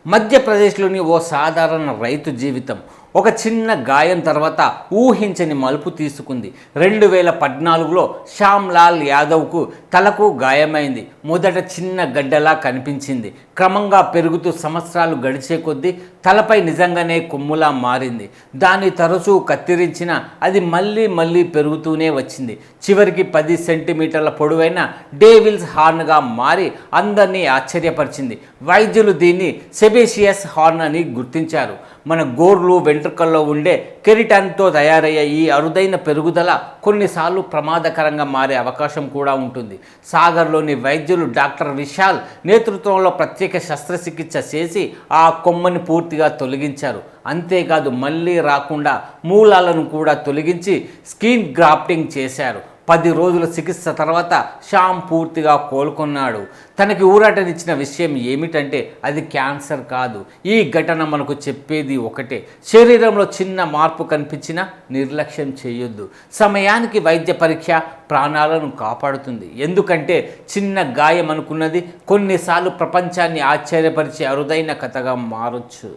మధ్యప్రదేశ్లోని ఓ సాధారణ రైతు జీవితం ఒక చిన్న గాయం తర్వాత ఊహించని మలుపు తీసుకుంది. 2014లో శ్యామ్లాల్ యాదవ్కు తలకు గాయమైంది. మొదట చిన్న గడ్డలా కనిపించింది. క్రమంగా పెరుగుతూ సంవత్సరాలు గడిచే కొద్దీ తలపై నిజంగానే కొమ్ములా మారింది. దాన్ని తరచూ కత్తిరించినా అది మళ్ళీ పెరుగుతూనే వచ్చింది. చివరికి 10 సెంటీమీటర్ల పొడవైన డేవిల్స్ హార్న్గా మారి అందరినీ ఆశ్చర్యపరిచింది. వైద్యులు దీన్ని సెబేషియస్ హార్న్ అని గుర్తించారు. మన గోర్లు వెంట్రుకల్లో ఉండే కెరిటన్తో తయారయ్యే ఈ అరుదైన పెరుగుదల కొన్నిసార్లు ప్రమాదకరంగా మారే అవకాశం కూడా ఉంటుంది. సాగర్లోని వైద్యులు డాక్టర్ విశాల్ నేతృత్వంలో ప్రత్యేక శస్త్రచికిత్స చేసి ఆ కొమ్మని పూర్తిగా తొలగించారు. అంతేకాదు మళ్ళీ రాకుండా మూలాలను కూడా తొలగించి స్కిన్ గ్రాఫ్టింగ్ చేశారు. 10 రోజుల చికిత్స తర్వాత శ్యామ్ పూర్తిగా కోలుకున్నాడు. తనకి ఊరటనిచ్చిన విషయం ఏమిటంటే అది క్యాన్సర్ కాదు. ఈ ఘటన మనకు చెప్పేది ఒకటే: శరీరంలో చిన్న మార్పు కనిపించినా నిర్లక్ష్యం చేయొద్దు. సమయానికి వైద్య పరీక్ష ప్రాణాలను కాపాడుతుంది. ఎందుకంటే చిన్న గాయం అనుకున్నది కొన్నిసార్లు ప్రపంచాన్ని ఆశ్చర్యపరిచే అరుదైన కథగా మారొచ్చు.